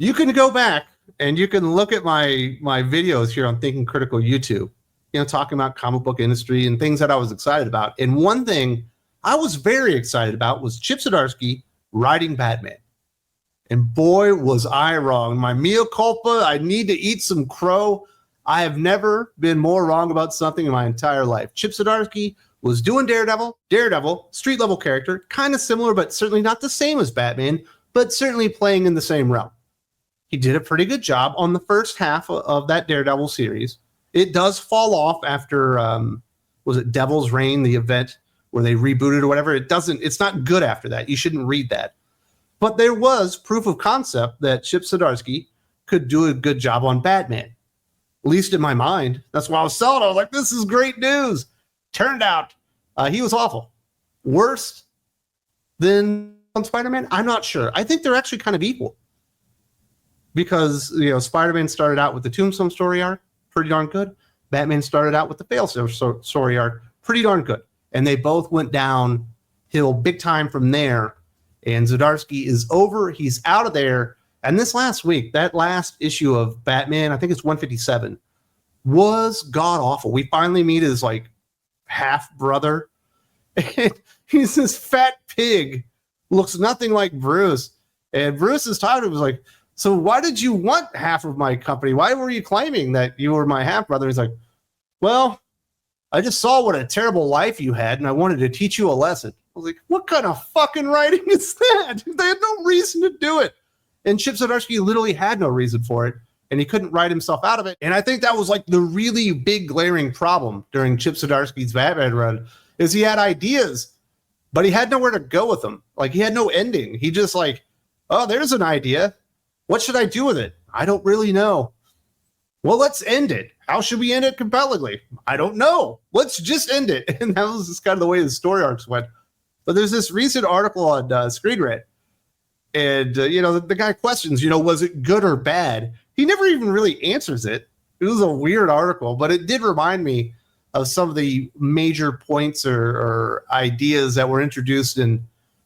You can go back and you can look at my videos here on Thinking Critical YouTube, talking about comic book industry and things that I was excited about. And one thing I was very excited about was Chip Zdarsky writing Batman. And boy, was I wrong. My mea culpa, I need to eat some crow. I have never been more wrong about something in my entire life. Chip Zdarsky was doing Daredevil, street level character, kind of similar, but certainly not the same as Batman, but certainly playing in the same realm. He did a pretty good job on the first half of that Daredevil series. It does fall off after, was it Devil's Reign, the event where they rebooted or whatever? It's not good after that. You shouldn't read that. But there was proof of concept that Chip Zdarsky could do a good job on Batman, at least in my mind. That's why I was selling. I was like, this is great news. Turned out he was awful. Worse than on Spider-Man? I'm not sure. I think they're actually kind of equal. Because, Spider-Man started out with the Tombstone story arc, pretty darn good. Batman started out with the Failsafe story arc, pretty darn good. And they both went downhill big time from there. And Zdarsky is over. He's out of there. And this last week, that last issue of Batman, I think it's 157, was god-awful. We finally meet his, half-brother. And he's this fat pig. Looks nothing like Bruce. And Bruce is tired. It was like, so why did you want half of my company? Why were you claiming that you were my half-brother? He's like, well, I just saw what a terrible life you had, and I wanted to teach you a lesson. I was like, what kind of fucking writing is that? They had no reason to do it. And Chip Zdarsky literally had no reason for it, and he couldn't write himself out of it. And I think that was the really big glaring problem during Chip Zdarsky's Batman run, is he had ideas, but he had nowhere to go with them. He had no ending. He just oh, there's an idea. What should I do with it? I don't really know. Well, let's end it. How should we end it compellingly? I don't know. Let's just end it. And that was just kind of the way the story arcs went. But there's this recent article on Screen Rant. And, the guy questions, was it good or bad? He never even really answers it. It was a weird article, but it did remind me of some of the major points or ideas that were introduced in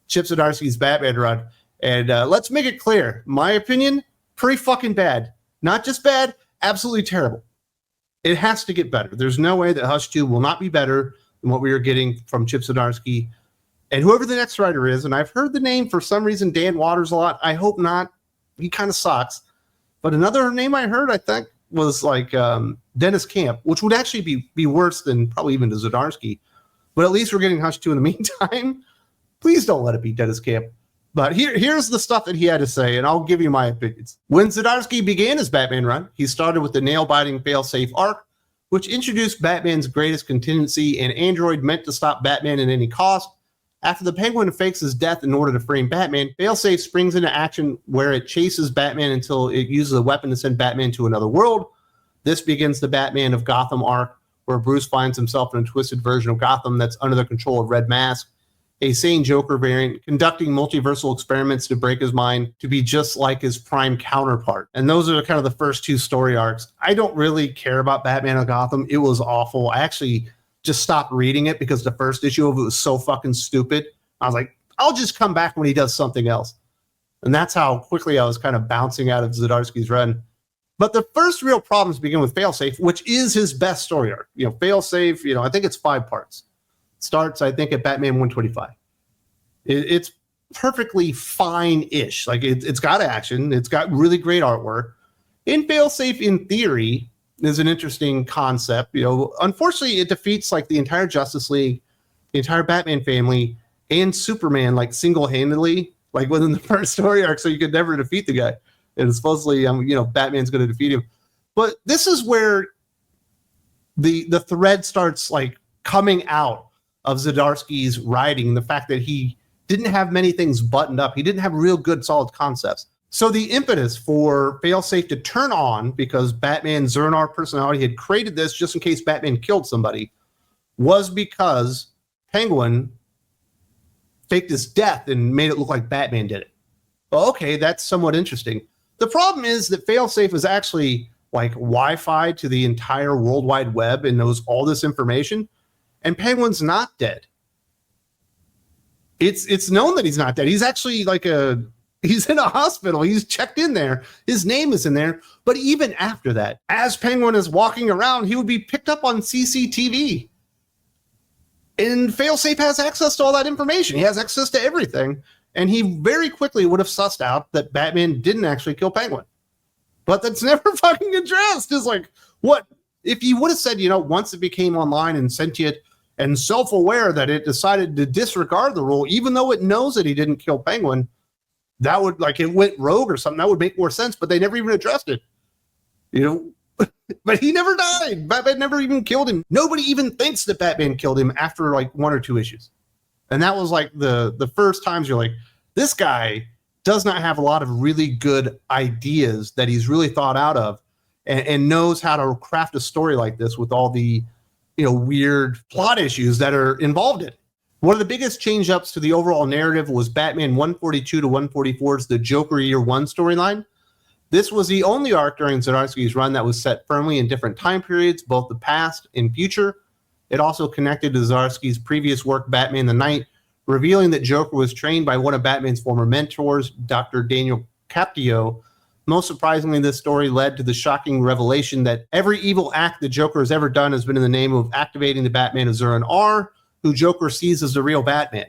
Chip Zdarsky's Batman run. And let's make it clear. My opinion, pretty fucking bad. Not just bad, absolutely terrible. It has to get better. There's no way that Hush 2 will not be better than what we are getting from Chip Zdarsky. And whoever the next writer is, and I've heard the name for some reason, Dan Waters, a lot. I hope not. He kind of sucks. But another name I heard, I think, was Dennis Camp, which would actually be worse than probably even to Zdarsky. But at least we're getting Hush 2 in the meantime. Please don't let it be Dennis Camp. But here's the stuff that he had to say, and I'll give you my opinions. When Zdarsky began his Batman run, he started with the nail-biting Failsafe arc, which introduced Batman's greatest contingency, an android meant to stop Batman at any cost. After the Penguin fakes his death in order to frame Batman, Failsafe springs into action where it chases Batman until it uses a weapon to send Batman to another world. This begins the Batman of Gotham arc, where Bruce finds himself in a twisted version of Gotham that's under the control of Red Mask, a sane Joker variant conducting multiversal experiments to break his mind to be just like his prime counterpart. And those are kind of the first two story arcs. I don't really care about Batman of Gotham. It was awful. I actually just stopped reading it because the first issue of it was so fucking stupid. I was like, I'll just come back when he does something else. And that's how quickly I was kind of bouncing out of Zdarsky's run. But the first real problems begin with Failsafe, which is his best story arc. Failsafe, I think it's 5 parts. Starts, I think, at Batman 125. It's perfectly fine-ish. It's got action. It's got really great artwork. In Failsafe, in theory, is an interesting concept. Unfortunately, it defeats the entire Justice League, the entire Batman family, and Superman single-handedly, within the first story arc. So you could never defeat the guy. And supposedly, Batman's going to defeat him. But this is where the thread starts coming out of Zdarsky's writing, the fact that he didn't have many things buttoned up. He didn't have real good, solid concepts. So the impetus for Failsafe to turn on, because Batman's Zernar personality had created this just in case Batman killed somebody, was because Penguin faked his death and made it look like Batman did it. Well, okay, that's somewhat interesting. The problem is that Failsafe is actually Wi-Fi to the entire World Wide Web and knows all this information. And Penguin's not dead. It's known that he's not dead. He's actually He's in a hospital. He's checked in there. His name is in there. But even after that, as Penguin is walking around, he would be picked up on CCTV. And Failsafe has access to all that information. He has access to everything. And he very quickly would have sussed out that Batman didn't actually kill Penguin. But that's never fucking addressed. It's like, what? If he would have said, once it became online and sentient and self-aware that it decided to disregard the rule, even though it knows that he didn't kill Penguin, that would, like, it went rogue or something, that would make more sense, but they never even addressed it. But he never died. Batman never even killed him. Nobody even thinks that Batman killed him after like 1 or 2 issues. And that was like the first times you're like, this guy does not have a lot of really good ideas that he's really thought out of and knows how to craft a story like this with all the, weird plot issues that are involved in it. One of the biggest change-ups to the overall narrative was Batman 142 to 144's The Joker Year One storyline. This was the only arc during Zdarsky's run that was set firmly in different time periods, both the past and future. It also connected to Zdarsky's previous work, Batman the Knight, revealing that Joker was trained by one of Batman's former mentors, Dr. Daniel Caprio. Most surprisingly, this story led to the shocking revelation that every evil act the Joker has ever done has been in the name of activating the Batman Azuran R, who Joker sees as the real Batman.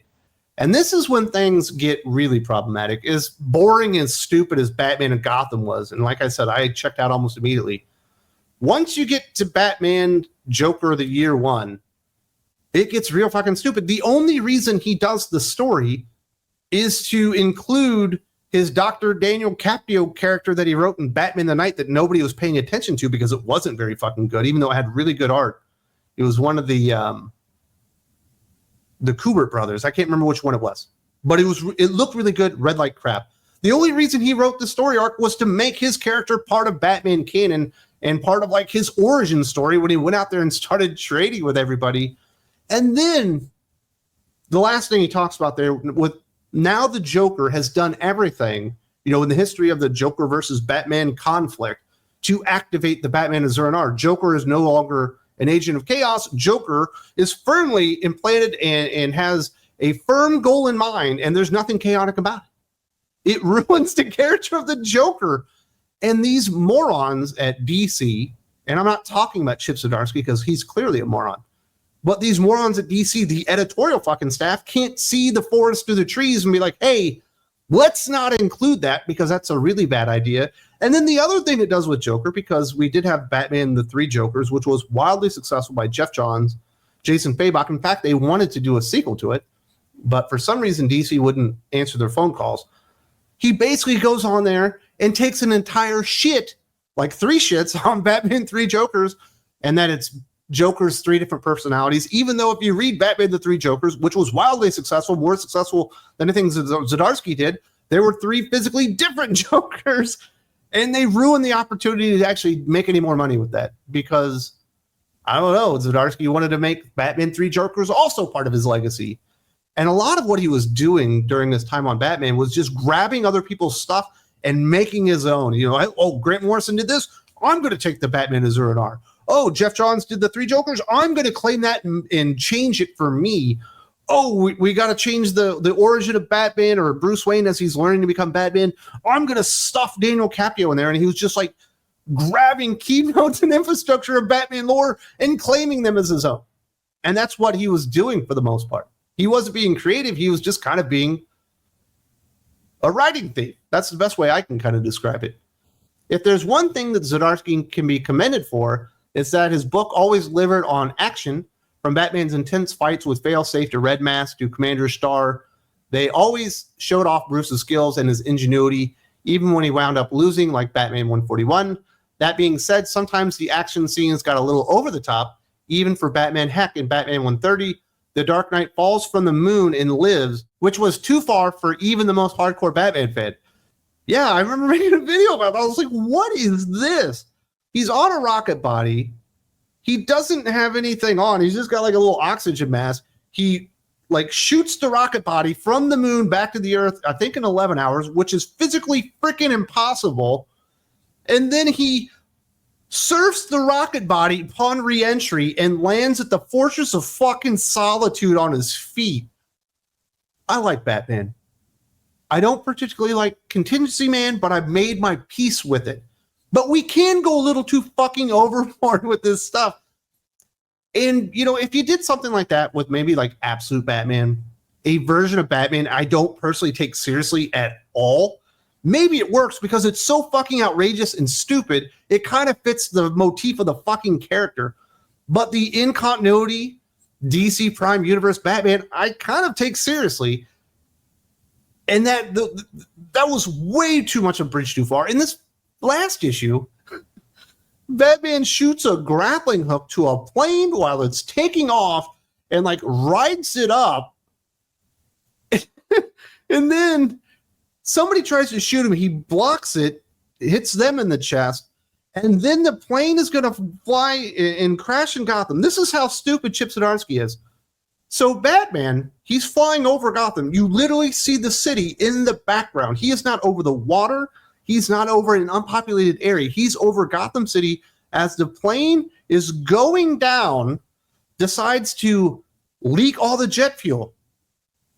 And this is when things get really problematic. As boring and stupid as Batman and Gotham was, and like I said, I checked out almost immediately. Once you get to Batman Joker the Year One, it gets real fucking stupid. The only reason he does the story is to include his Dr. Daniel Caprio character that he wrote in Batman the Knight that nobody was paying attention to because it wasn't very fucking good, even though it had really good art. It was one of the Kubert brothers. I can't remember which one it was, but it looked really good, read like crap. The only reason he wrote the story arc was to make his character part of Batman canon and part of like his origin story when he went out there and started trading with everybody. And then the last thing he talks about there with now the Joker has done everything, in the history of the Joker versus Batman conflict to activate the Batman Azuran R. Joker is no longer an agent of chaos. Joker is firmly implanted and has a firm goal in mind, and there's nothing chaotic about it. It ruins the character of the Joker. And these morons at DC, and I'm not talking about Chip Zdarsky because he's clearly a moron, but these morons at DC, the editorial fucking staff, can't see the forest through the trees and be like, hey, let's not include that because that's a really bad idea. And then the other thing it does with Joker, because we did have Batman the Three Jokers, which was wildly successful by Jeff Johns, Jason Fabok. In fact, they wanted to do a sequel to it, but for some reason DC wouldn't answer their phone calls. He basically goes on there and takes an entire shit, like 3 shits on Batman Three Jokers, and that it's Joker's 3 different personalities, even though if you read Batman the Three Jokers, which was wildly successful, more successful than anything Zdarsky did, there were 3 physically different Jokers, and they ruined the opportunity to actually make any more money with that because, I don't know, Zdarsky wanted to make Batman Three Jokers also part of his legacy. And a lot of what he was doing during this time on Batman was just grabbing other people's stuff and making his own. Grant Morrison did this, I'm going to take the Batman Azuran R. Oh, Jeff Johns did the Three Jokers, I'm going to claim that and change it for me. Oh, we got to change the origin of Batman or Bruce Wayne as he's learning to become Batman. I'm going to stuff Daniel Caprio in there. And he was just like grabbing keynotes and infrastructure of Batman lore and claiming them as his own. And that's what he was doing for the most part. He wasn't being creative. He was just kind of being a writing thief. That's the best way I can kind of describe it. If there's one thing that Zdarsky can be commended for, it's that his book always delivered on action, from Batman's intense fights with Failsafe to Red Mask to Commander Star. They always showed off Bruce's skills and his ingenuity, even when he wound up losing, like Batman 141. That being said, sometimes the action scenes got a little over the top, even for Batman. Heck, in Batman 130, the Dark Knight falls from the moon and lives, which was too far for even the most hardcore Batman fan. Yeah, I remember making a video about that. I was like, what is this? He's on a rocket body. He doesn't have anything on. He's just got like a little oxygen mask. He like shoots the rocket body from the moon back to the Earth, I think in 11 hours, which is physically freaking impossible. And then he surfs the rocket body upon re-entry and lands at the Fortress of fucking Solitude on his feet. I like Batman. I don't particularly like Contingency Man, but I've made my peace with it. But we can go a little too fucking overboard with this stuff. And, you know, if you did something like that with maybe like Absolute Batman, a version of Batman I don't personally take seriously at all, maybe it works because it's so fucking outrageous and stupid. It kind of fits the motif of the fucking character. But the in continuity DC Prime Universe Batman, I kind of take seriously. And that was way too much of a bridge too far. In this last issue, Batman shoots a grappling hook to a plane while it's taking off and like rides it up. And then somebody tries to shoot him. He blocks it, hits them in the chest. And then the plane is going to fly and crash in Gotham. This is how stupid Chip Zdarsky is. So Batman, he's flying over Gotham. You literally see the city in the background. He is not over the water. He's not over an unpopulated area. He's over Gotham City as the plane is going down, decides to leak all the jet fuel.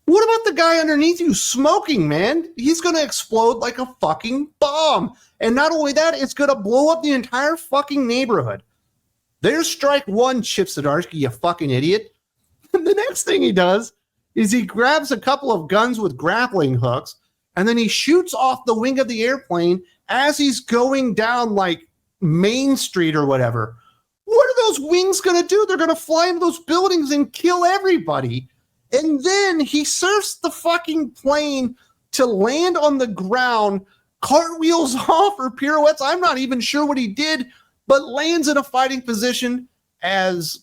What about the guy underneath you smoking, man? He's going to explode like a fucking bomb. And not only that, it's going to blow up the entire fucking neighborhood. There's strike one, Chip Zdarsky, you fucking idiot. The next thing he does is he grabs a couple of guns with grappling hooks, and then he shoots off the wing of the airplane as he's going down like Main Street or whatever. What are those wings going to do? They're going to fly into those buildings and kill everybody. And then he surfs the fucking plane to land on the ground, cartwheels off or pirouettes. I'm not even sure what he did, but lands in a fighting position as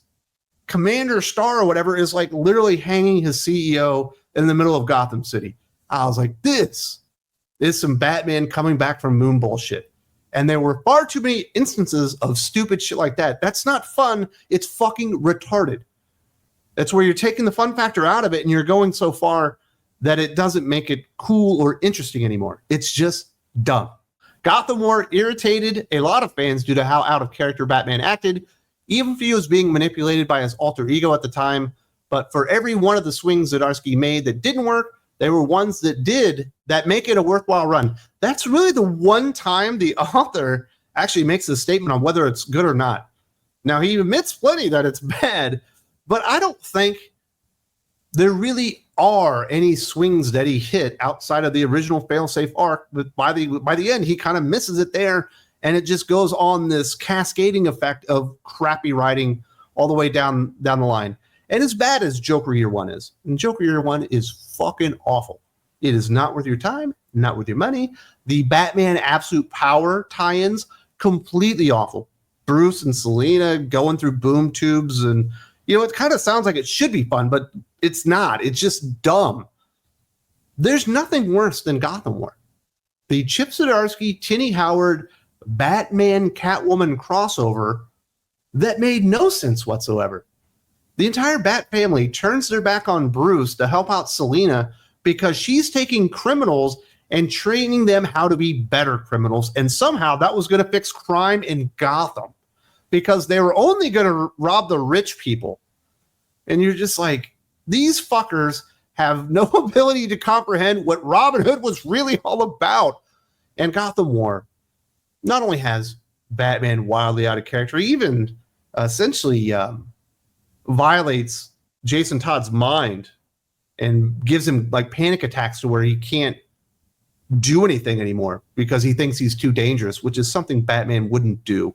Commander Star or whatever is like literally hanging his CEO in the middle of Gotham City. I was like, this is some Batman coming back from moon bullshit. And there were far too many instances of stupid shit like that. That's not fun. It's fucking retarded. That's where you're taking the fun factor out of it and you're going so far that it doesn't make it cool or interesting anymore. It's just dumb. Gotham War irritated a lot of fans due to how out of character Batman acted, even if he was being manipulated by his alter ego at the time. But for every one of the swings that Zdarsky made that didn't work, there were ones that did that make it a worthwhile run. That's really the one time the author actually makes a statement on whether it's good or not. Now, he admits plenty that it's bad, but I don't think there really are any swings that he hit outside of the original Failsafe arc. But by the end, he kind of misses it there, and it just goes on this cascading effect of crappy writing all the way down the line. And as bad as Joker Year One is, and Joker Year One is fucking awful. It is not worth your time, not worth your money. The Batman Absolute Power tie-ins, completely awful. Bruce and Selina going through boom tubes, and you know, it kind of sounds like it should be fun, but it's not. It's just dumb. There's nothing worse than Gotham War. The Chip Zdarsky, Tinny Howard, Batman, Catwoman crossover that made no sense whatsoever. The entire Bat family turns their back on Bruce to help out Selina because she's taking criminals and training them how to be better criminals. And somehow that was going to fix crime in Gotham because they were only going to rob the rich people. And you're just like, these fuckers have no ability to comprehend what Robin Hood was really all about. And Gotham War not only has Batman wildly out of character, he even essentially violates Jason Todd's mind and gives him like panic attacks to where he can't do anything anymore because he thinks he's too dangerous, which is something Batman wouldn't do.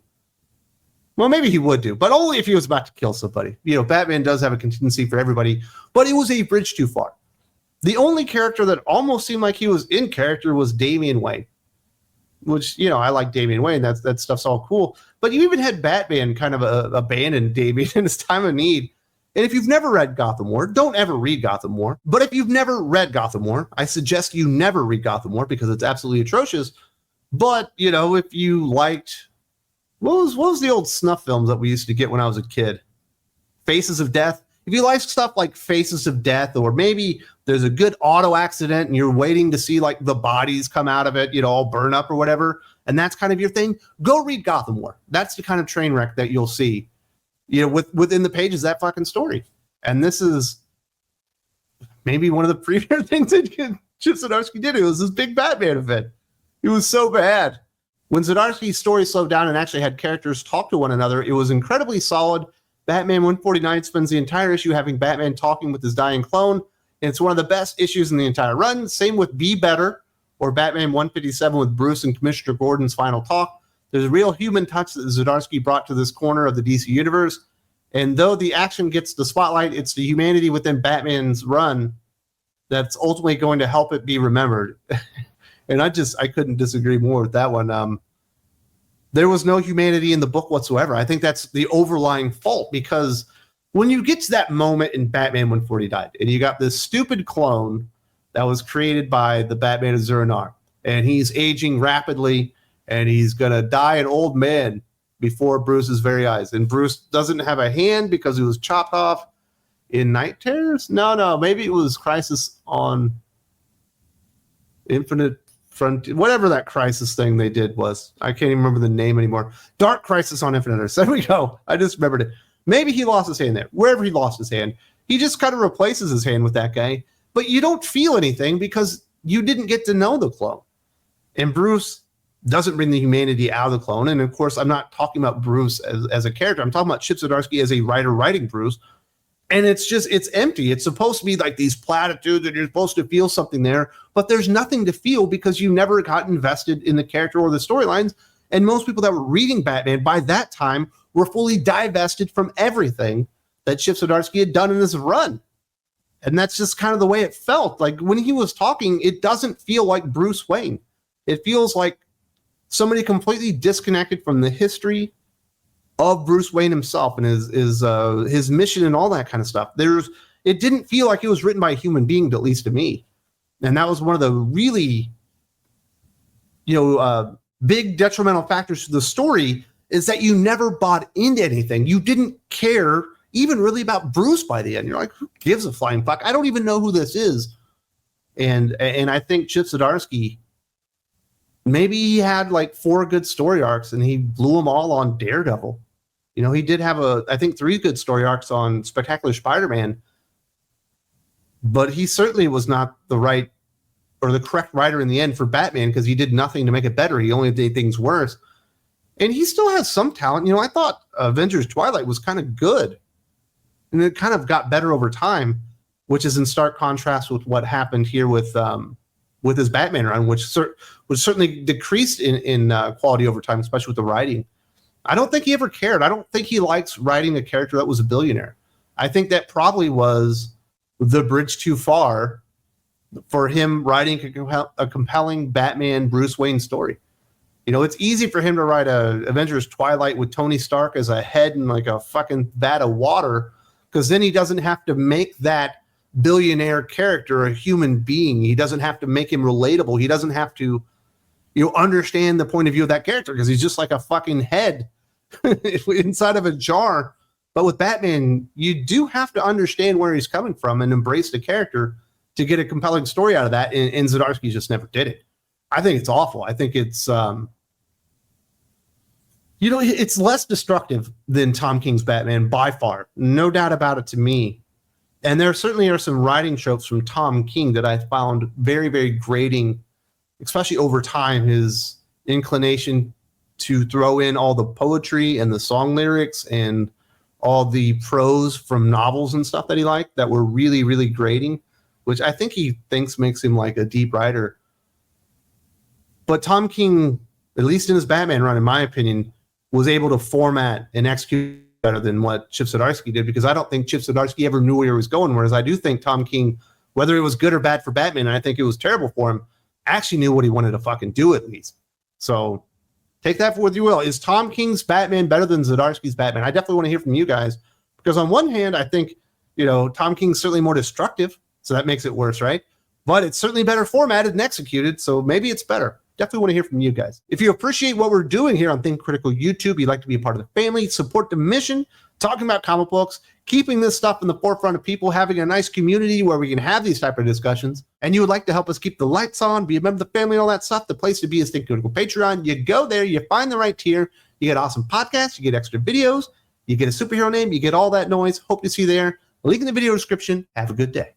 Well, maybe he would do, but only if he was about to kill somebody. You know, Batman does have a contingency for everybody, but it was a bridge too far. The only character that almost seemed like he was in character was Damian Wayne, which, you know, I like Damian Wayne. That stuff's all cool. But you even had Batman kind of abandon Damian in his time of need. And if you've never read Gotham War, don't ever read Gotham War. But if you've never read Gotham War, I suggest you never read Gotham War because it's absolutely atrocious. But, you know, if you liked, what was the old snuff films that we used to get when I was a kid? Faces of Death. If you like stuff like Faces of Death, or maybe there's a good auto accident and you're waiting to see like the bodies come out of it, you know, all burn up or whatever, and that's kind of your thing, go read Gotham War. That's the kind of train wreck that you'll see, you know, within the pages of that fucking story. And this is maybe one of the premier things that Chip Zdarsky did. It was this big Batman event. It was so bad. When Zdarsky's story slowed down and actually had characters talk to one another, it was incredibly solid. Batman 149 spends the entire issue having Batman talking with his dying clone, and it's one of the best issues in the entire run. Same with Be Better, or Batman 157 with Bruce and Commissioner Gordon's final talk. There's a real human touch that Zdarsky brought to this corner of the DC universe, and though the action gets the spotlight, it's the humanity within Batman's run that's ultimately going to help it be remembered. And I couldn't disagree more with that one. There was no humanity in the book whatsoever. I think that's the overlying fault, because when you get to that moment in Batman when 40 died, and you got this stupid clone that was created by the Batman of Zur-En-Arrh, and he's aging rapidly, and he's going to die an old man before Bruce's very eyes. And Bruce doesn't have a hand because he was chopped off in Night Terrors? No, maybe it was Crisis on Infinite Frontier, whatever that Crisis thing they did was. I can't even remember the name anymore. Dark Crisis on Infinite Earths. There we go. I just remembered it. Maybe he lost his hand there. Wherever he lost his hand, he just kind of replaces his hand with that guy. But you don't feel anything because you didn't get to know the clone. And Bruce doesn't bring the humanity out of the clone. And of course, I'm not talking about Bruce as a character. I'm talking about Chip Zdarsky as a writer writing Bruce. And it's empty. It's supposed to be like these platitudes and you're supposed to feel something there, but there's nothing to feel because you never got invested in the character or the storylines. And most people that were reading Batman by that time were fully divested from everything that Chip Zdarsky had done in his run. And that's just kind of the way it felt. Like when he was talking, it doesn't feel like Bruce Wayne. It feels like somebody completely disconnected from the history of Bruce Wayne himself and his mission and all that kind of stuff. It didn't feel like it was written by a human being, at least to me. And that was one of the really, big detrimental factors to the story, is that you never bought into anything. You didn't care even really about Bruce by the end. You're like, who gives a flying fuck? I don't even know who this is. And I think Chip Zdarsky, maybe he had like 4 good story arcs and he blew them all on Daredevil. He did have I think 3 good story arcs on Spectacular Spider-Man, but he certainly was not the right or the correct writer in the end for Batman, because he did nothing to make it better. He only made things worse. And he still has some talent. I thought Avengers Twilight was kind of good, and it kind of got better over time, which is in stark contrast with what happened here with his Batman run, which certainly decreased in quality over time, especially with the writing. I don't think he ever cared. I don't think he likes writing a character that was a billionaire. I think that probably was the bridge too far for him writing a compelling Batman Bruce Wayne story. It's easy for him to write a Avengers Twilight with Tony Stark as a head in like a fucking vat of water, because then he doesn't have to make that billionaire character a human being. He doesn't have to make him relatable. He doesn't have to understand the point of view of that character, because he's just like a fucking head inside of a jar. But with Batman, you do have to understand where he's coming from and embrace the character to get a compelling story out of that. And Zdarsky just never did it. I think it's awful. I think it's it's less destructive than Tom King's Batman by far, no doubt about it to me. And there certainly are some writing tropes from Tom King that I found very, very grating, especially over time. His inclination to throw in all the poetry and the song lyrics and all the prose from novels and stuff that he liked that were really, really grating, which I think he thinks makes him like a deep writer. But Tom King, at least in his Batman run, in my opinion, was able to format and execute better than what Chip Zdarsky did, because I don't think Chip Zdarsky ever knew where he was going, whereas I do think Tom King, whether it was good or bad for Batman, and I think it was terrible for him, actually knew what he wanted to fucking do at least. So take that for what you will. Is Tom King's Batman better than Zdarsky's Batman? I definitely want to hear from you guys, because on one hand, I think, Tom King's certainly more destructive, so that makes it worse, right? But it's certainly better formatted and executed, so maybe it's better. Definitely want to hear from you guys. If you appreciate what we're doing here on Think Critical YouTube, you'd like to be a part of the family, support the mission, talking about comic books, keeping this stuff in the forefront of people, having a nice community where we can have these type of discussions, and you would like to help us keep the lights on, be a member of the family and all that stuff, the place to be is Think Critical Patreon. You go there, you find the right tier, you get awesome podcasts, you get extra videos, you get a superhero name, you get all that noise. Hope to see you there. Link in the video description. Have a good day.